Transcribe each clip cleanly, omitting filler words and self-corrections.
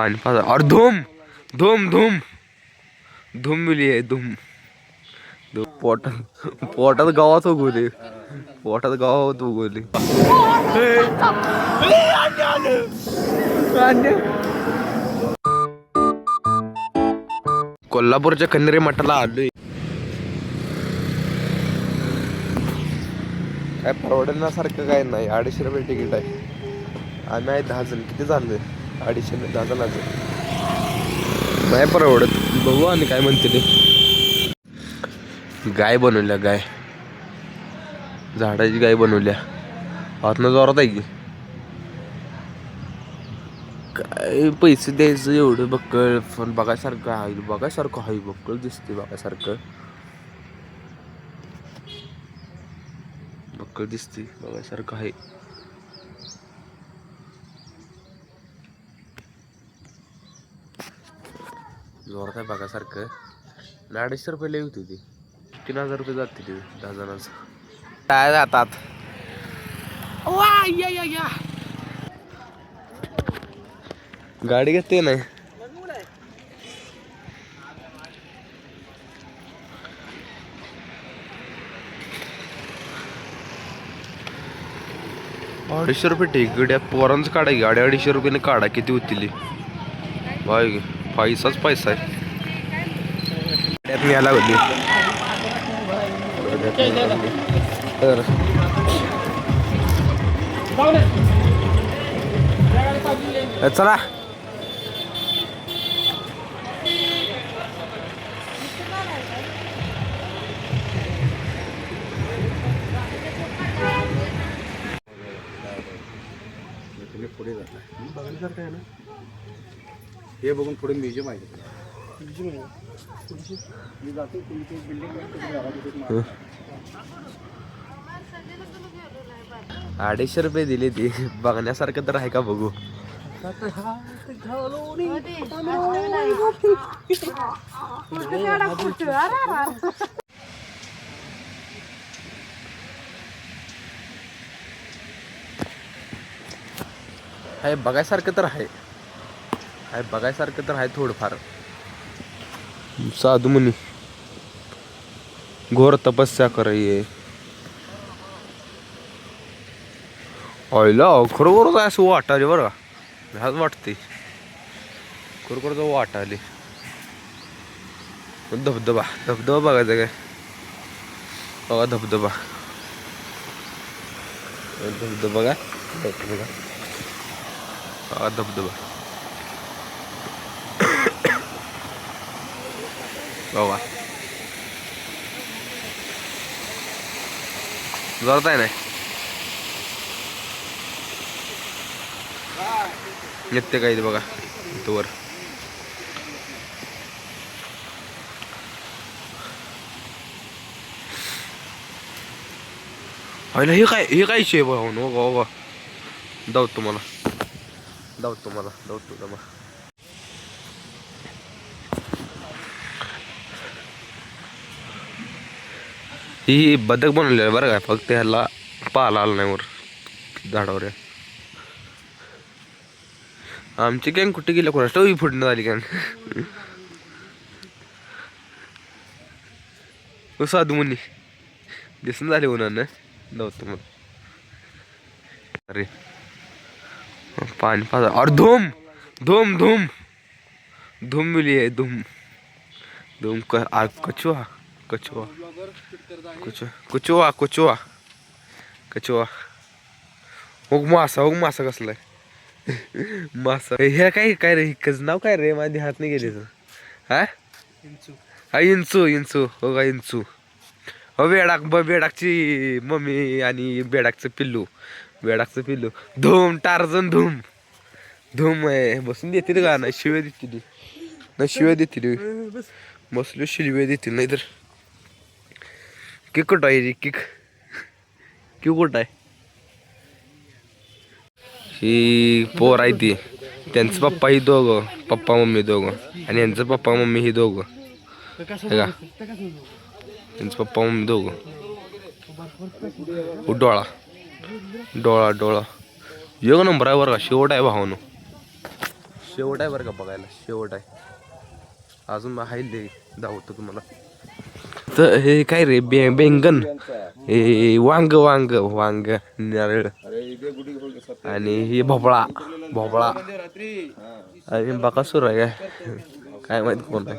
पानी पाजा और धूम धूम धूम धूम मिली आहे धूम पोटात गावात उगवली पोटात गावात उगवली. कोल्हापूरच्या कन्हेरी मठाला आलोय. काय परवडण्यासारखं काय नाही. 250 रुपये तिकीट आहे. आम्ही आहे 10 जण. किती झाले? 250 10 जणांचं नाही परवडत. बघू आणि काय म्हणते ते. गाय बनवल्या गाय झाडाची गाय बनवल्या. आतनं जोरात आहे की काय पैसे द्यायचं एवढं बक्कळ पण बघायसारखं आहे. बघायसारखं आहे बक्कळ दिसते बघायसारखं बक्कळ दिसते बघायसारखं आहे. जोरात आहे बघायसारखं. 250 रुपये लई होती ती. 3000 रुपये जाते ती 10 जणांचं. काय जातात गाडी घेते नाही. ₹250 रुपये तिकीट. पोरांचं काढा की 250 रुपयाने काढा. किती होतील बाय. पैसाच पैसा आहे. त्यात मी आला होती चला. पुढे जात बघण्यासारखं आहे ना. हे बघून पुढे म्युझियम आहे. मी जातो तुमची बिल्डिंग 250 रुपये दिली ती. बघण्यासारखं तर आहे का बघू. आहे बघायसारखं तर आहे. बघायसारखं तर आहे थोडंफार. साधू मुनी घोर तपस्या करायची. ऑयला खरोखरच आहे असं वाटाले बरं का. ह्याच वाटते खरोखरच वाटाले. धबधबा धबधबा बघायचा काय. बघा धबधबा धबधबा काय बघा धबधबा बघा जोरात आहे नाही. येते काय ते बघा इथं वर. हे काय शे बघा नो धावतो मला ही बदक बनवली आहे बरं काय. फक्त ह्याला पाला आला नाही वर झाडावर. आमची गँग कुठे गेली कोणाच ठाऊक. फुटणं झाली गँग. साधू मुनी दिसून झाले उन्हानं. धावतो मला. अरे पानी पाजा और धूम धूम धूम धूम मिली है धूम धूम कछुआ कछुआ कछुआ कछुआ कछुआ मासा कसलाय मासा. हे काय रे हिकच नाव काय रे. माझ्या हात नाही गेले. हा इंचू हो का इंचू. हो बेडाकची मम्मी आणि बेडाकचं पिल्लू धूम टार्झन धूम आहे. बसून देतील का नाही. शिव्या देतील बसलो शिव्या देतील नाही तर. किक कुठं आहे किक कुठं आहे. ही पोर आहे ती. त्यांचं पप्पा ही दोघं पप्पा मम्मी दोघं आणि यांचं पप्पा मम्मी ही दोघं. त्यांचं पप्पा मम्मी दोघं. डोळा एक नंबर आहे बरं का. शेवट आहे भावानो शेवट आहे बरं का बघायला, शेवट आहे. अजून आहे दे दावतो तुम्हाला. तर हे काय रे बेंगन, हे वांग वांग वांग नारळ आणि हे भोपळा भोपळा आणि बकासूर आहे काय माहित कोण आहे.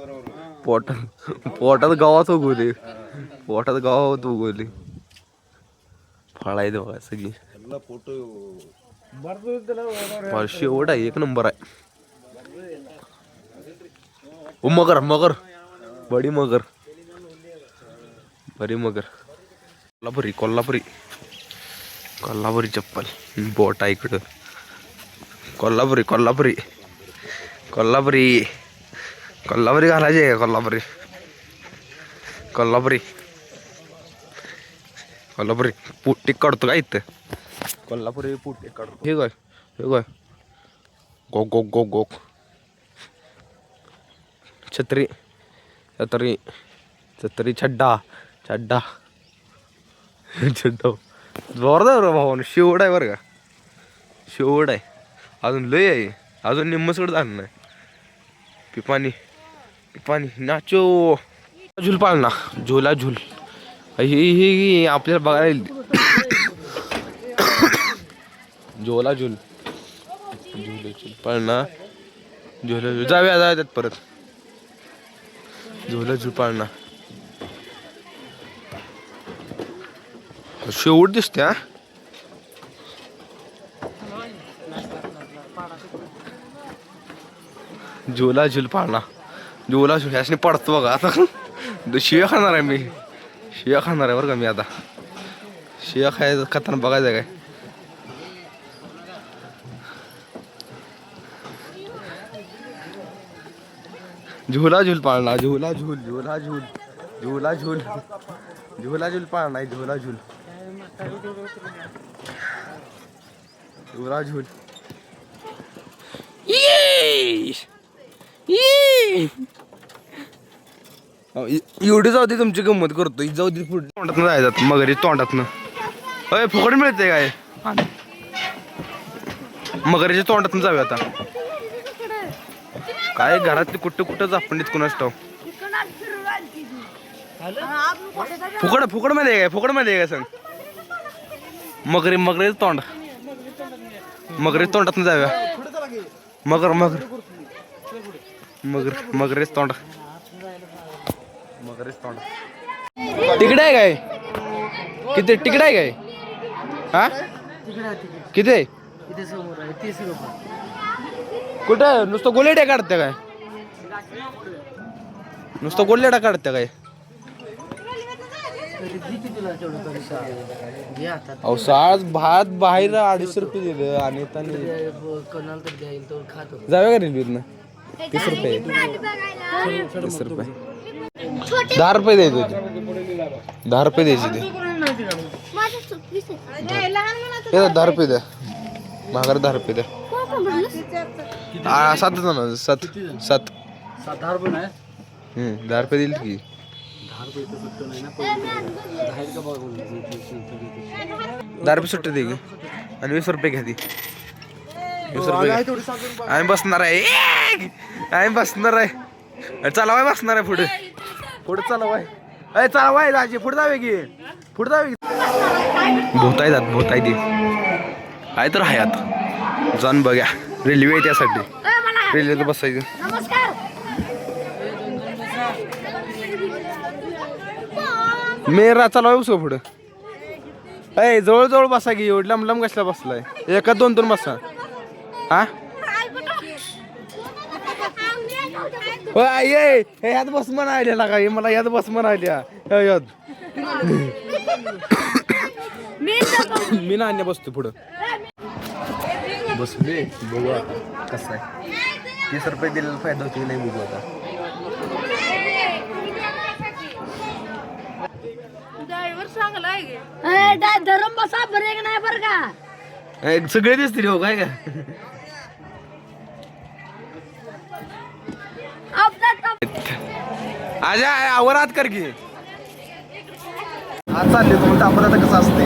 पोटात गावात उगवले, पोटात गावात उगवले फळ आहे बघा सगळी. शेवट आहे, एक नंबर आहे. मगर मगर बडी मगर बरी मगर कोल्हापुरी कोल्हापुरी कोल्हापुरी चप्पल बोट आहे इकडं. कोल्हापुरी कोल्हापुरी कोल्हापुरी कोल्हापुरी घालायची आहे का? कोल्हापुरी कोल्हापुरी कोल्हापुरी पुट्टी काढतो का इथं? कोल्हापुरी पुट्टी काढतो. हे काय हे काय गो गो गो गो छत्री छत्री छत्री छड्डा छड्डा छड्डा जोरदार भावानं. शेवट आहे बरं का, शेवट आहे. अजून लय आहे, अजून निम्मसकट झालं नाही. पिपाणी पिपाणी नाचो झुल पाळणा झुला झुल ही आपल्याला बघायला येईल. झोला झुल झुले झुल पाळणा झोला झुल जाऊया जाऊयात परत. झोला झुल पाळणा शेवट दिसते. हा झोला झुल पाळणा झोला झुल ह्याने पडतो बघा. आता शिव्या खाणार आहे मी, शिव्या खाणार आहे बरं का मी. आता शिव्या खायचं खाताना बघायचं काय. झुला झुल पाळणा झुला झुल झुला झुल झुला झुल झुला झुल पाळणा झुला झुल झुला झुल. एवढी जाऊ दे तुमची गंमत करतो. जाऊ दे पुढे तोंडातनं जायचं मगरी तोंडातनं. अय फुकट मिळते काय? मगरीच्या तोंडातनं जाऊया आता. काय घरात कुठं कुठंच आपण कुणाच ठाव. फुकट फुकट मध्ये काय फुकट मध्ये काय सांग. मगरी मगरीच तोंड मगरीच तोंडातनं जाऊया. मगर मगर मगर मगरीच तोंड मगरीच तोंड. तिकीट आहे काय? किती तिकीट आहे काय? हा किती आहे? कुठं नुसतं गोलेड्या काढते काय? नुसतं गोलेड्या काढते काय? अहो साज भात बाहेर 250 रुपये दिलं आणि जाऊया का रेल्वेतनं? 30 रुपये 30 रुपये 10 रुपये द्यायचे होते. 10 रुपये द्यायचे ते 10 रुपये द्या माघार 10 रुपये द्या. 7 जण 7 7 10 रुपये नाही. 10 रुपये दिले की 10 रुपये सुट्टे दे आणि 20 रुपये घ्या ती. 20 रुपये आम्ही बसणार आहे. आम्ही बसणार आहे. चालवाय बसणार आहे पुढे पुढे चालवाय. अरे चालवाय दाजी पुढे जावे की पुढे जावे. भोताय जात भोताय दे काय तर आहे आता. जाऊन बघा रेल्वे आहे त्यासाठी. रेल्वेत बसायचं. मेरा चालवाय उसो पुढं. अय जवळजवळ बसा की एवढं लांब लांब कसला बसलाय. एका 2-2 बसा. हा ये ह्यात बस म्हणायला का? मला यात बस म्हणायल्या यात मी नाण्या बसतो पुढं बसले. बघू आता कसं आहे. 30 रुपये दिलेला फायदा होतो नाही बघू आता. सगळे दिसतील हो काय का? आजा आवरात कर की आज चालले तुम्ही. आपण आता कसं असते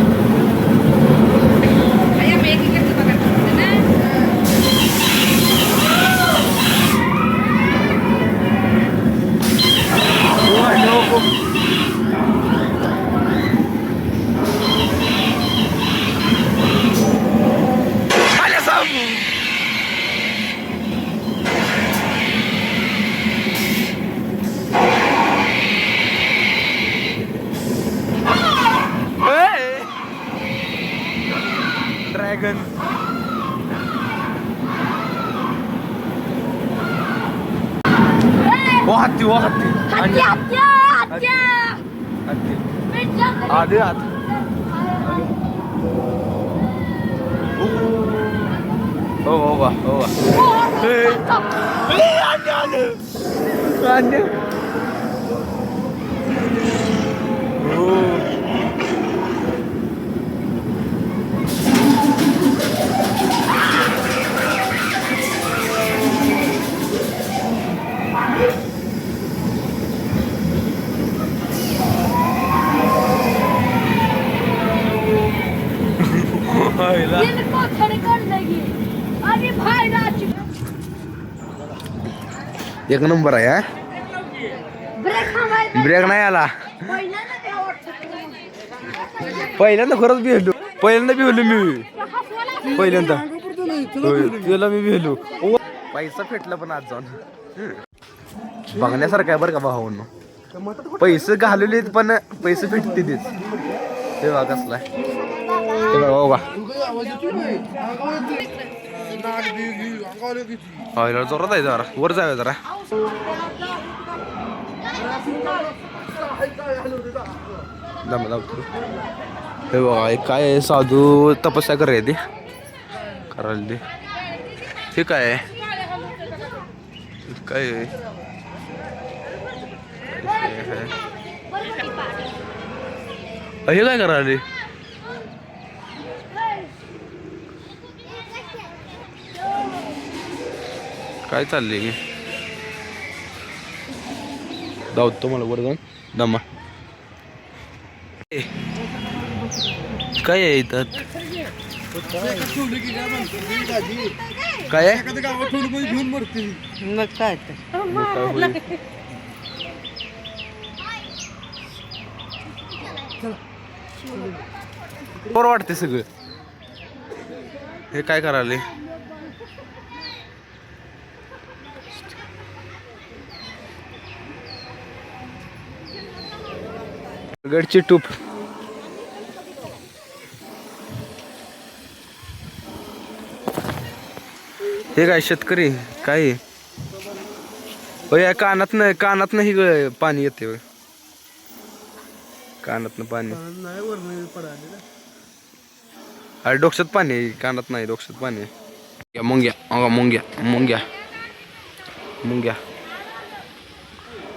हत्ती हत्ती आले आत हो एक नंबर आहे हा ब्रेक नाही आला पहिल्यांदा खरंच बिहलो मी पहिल्यांदा तुला मी बिहलो पैसा फेटला पण आज जाऊन बघण्यासारखं आहे बरं का भावांनो पैसे घालवले पण पैसे भेटते तेच ते बघा कसला ते बघा जोरात आहे जरा वर जाऊया जरा हे बघा काय साधू तपस्या करायला ते हे काय काय हे काय करायला काय चाललंय की धावतो मला वर जाऊन दमा काय आहे इथं काय बरं वाटते सगळं हे काय करायला गडची टूप हे काय शेतकरी काय कानातनं ही पाणी येते कानातनं पाणी अरे डोक्यात पाणी कानात नाही डोक्यात पाणी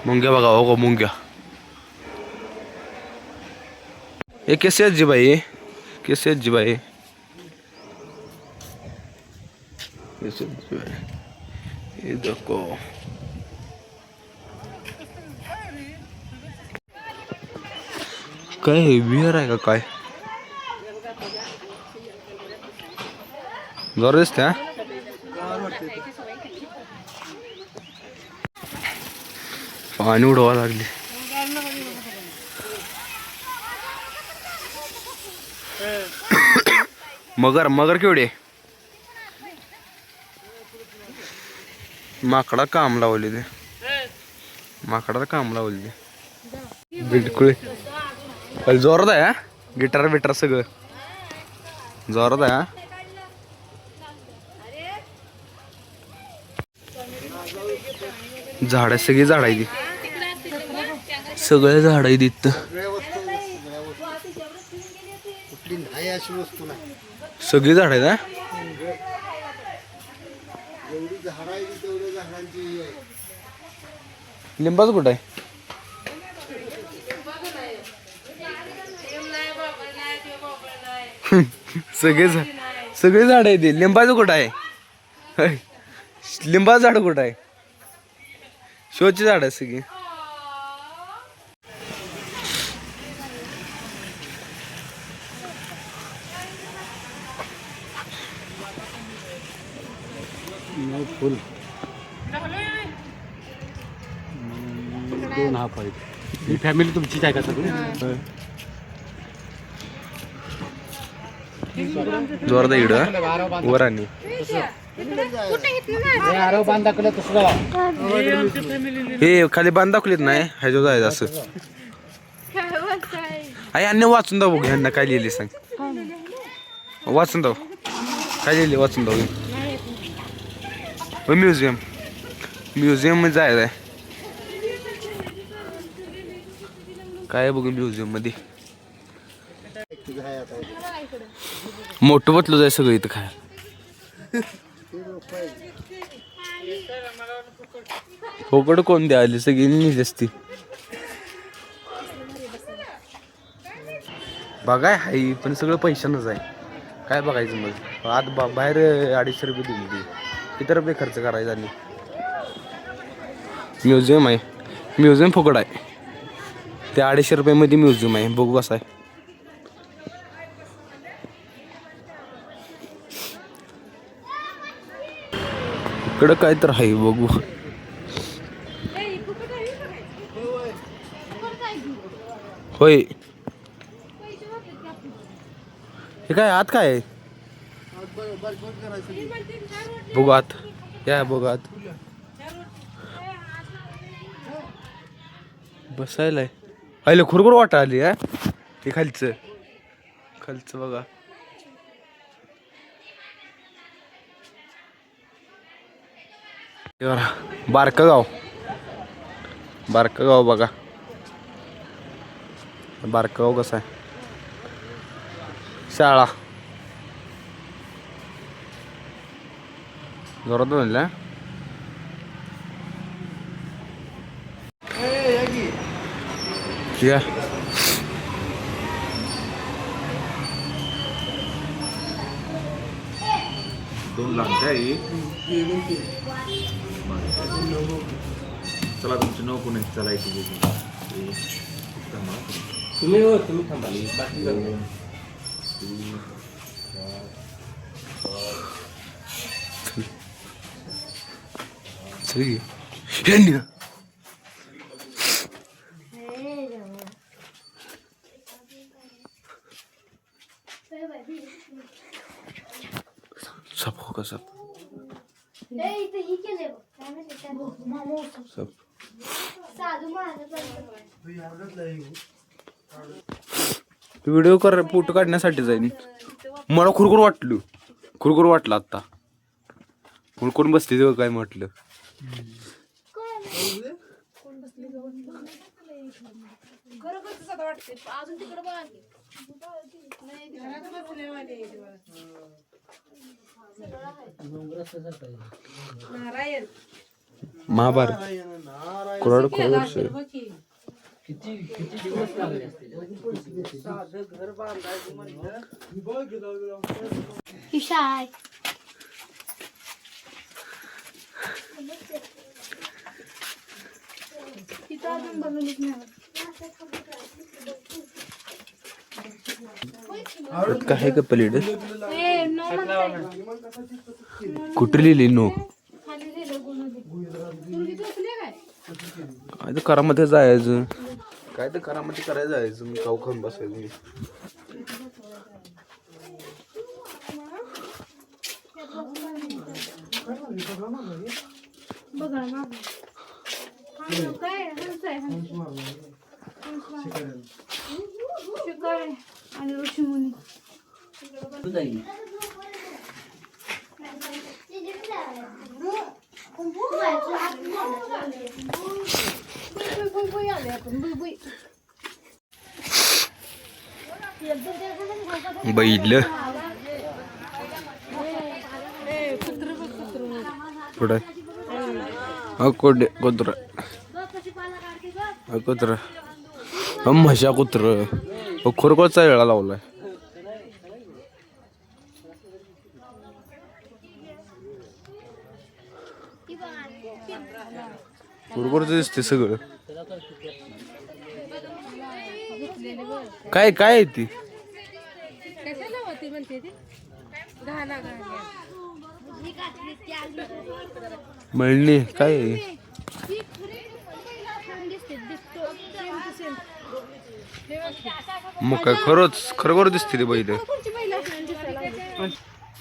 मुंग्या बघा हो मुंग्या ये कैसे है जी भाई ये देखो काय विहीर आहे का काय जोर दिसते हा पाणी उडवा लागली मगर केवढे माकडाला काम लावले बिलकुल जोरात आहे हा गिटार सगळं जोरात आहे हा झाड सगळी झाड आहे सगळे झाड आहे तिथं सगळी झाड आहेत हा लिंबाचं कुठं आहे सगळे झाड आहे ते लिंबाचं कुठं आहे लिंबाचं झाड कुठं आहे शोची झाड आहे सगळी फुल 2 हाफ आहेत ही फॅमिली तुमचीच आहे का सगळी जोरदार इकडं वर आणि हे खाली बांध दाखवलेत नाही ह्याच्या जायचं असं आई अन्य वाचून दाव बघ ह्यांना काय लिहिले सांग वाचून दाव काय लिहिले वाचून दाव म्युझियम जायचं आहे काय आहे बघू म्युझियम मध्ये. मोठं बतलं जाय सगळं इथं काय. फोकड कोण द्यायला सगळी निघ असती. बघाय हाय पण सगळं पैशानंच आहे. काय बघायचं मग आत बाहेर 250 रुपये दिली ती. किती रुपये खर्च करायचा आणि म्युझियम आहे. म्युझियम फुकट आहे. ते 250 रुपयामध्ये म्युझियम आहे. बघू कसं आहे. इकडं काय तर आहे बघू. होय हे काय आत काय आहे. बघू आत या बघू आत बसायला आहे. आयलं खुरखुर वाटा आली हा. हे खालचं बघा. बारकं गाव बघा. बारकं गाव कसं आहे. शाळा जोरात म्हणलं या. दोन लाख आहे. चला तुमची नऊ कोणी चालायची तुम्ही थांबाली बाकी सगळी सब होगा सब सब व्हिडिओ कर फोटो काढण्यासाठी जाईन. मला खुरखुर वाटलं आता. कोण बसते तेव्हा काय म्हटलं. महाभारत कोराड किती दिवस लागले असतील. काय का पलीड कुठे लिहिली नो काय तर करामध्ये जायचं. काय तर करामध्ये करायचं जायचं. मी काऊ खाऊन बसायचं. आणि ऋषीमुनी बैल पुढे कुत्र म्हशा कुत्र खुरकोचा वेळा लावलाय. खुरकोच दिसते सगळं. काय आहे ती मळणी काय आहे? मग काय खरोखर दिसते ते बैल.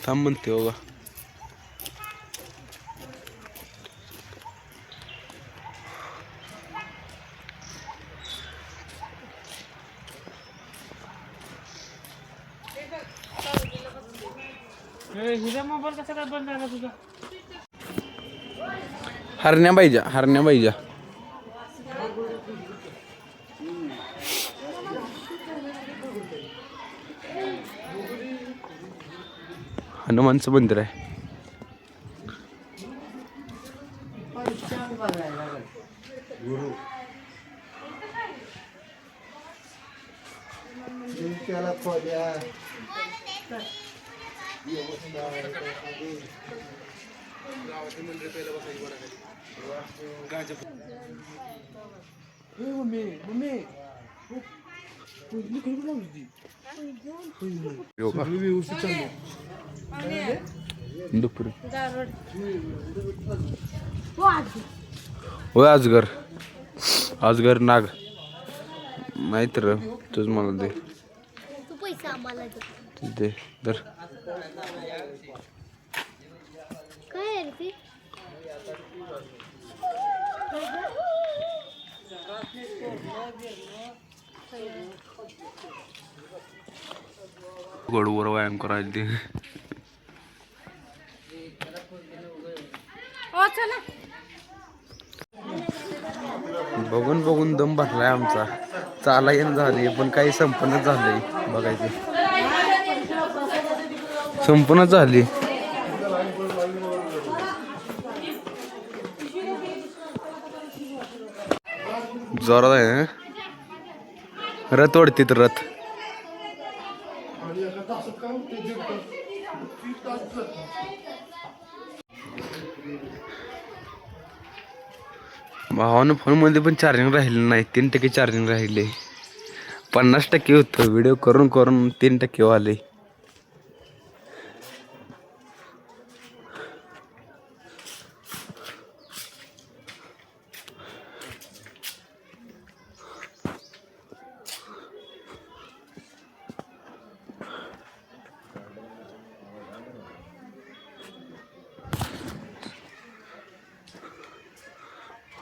थांब म्हणते बघा. हरण्या पाहिजे हनुमानचं मंदिर आहे. दुपारी होय अजगर अजगर नाग माहित र तुझ मला दे तू पैसा आम्हाला दे. दे तर काय आहे रे ते? गोडवर व्यायाम करायला ते बघून बघून दम भरलाय आमचा. चाला येण झाली पण काही संपन्नच झालंय. बघायचं संपन्नच झाली. जोरात आहे ना? रथ ओढतीत रथ. भावानं फोनमध्ये पण चार्जिंग राहिलं नाही. 3% चार्जिंग राहिले. 50% होतं. व्हिडिओ करून करून 3% आले.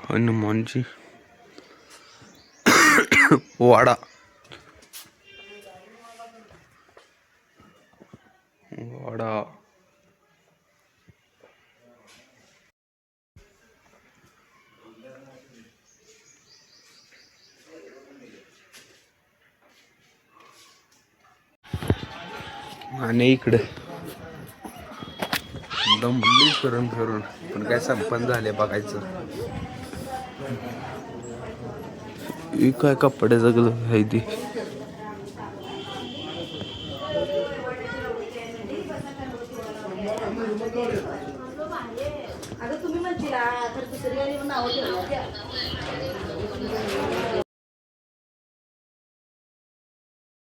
हनुमानजी वाडा वाडा आणि इकडे दमली फिरून फिरून पण काय संपन्न झाले. बघायचं ही काय कपडे जगलं आहे ती. अगं तुम्ही म्हणतील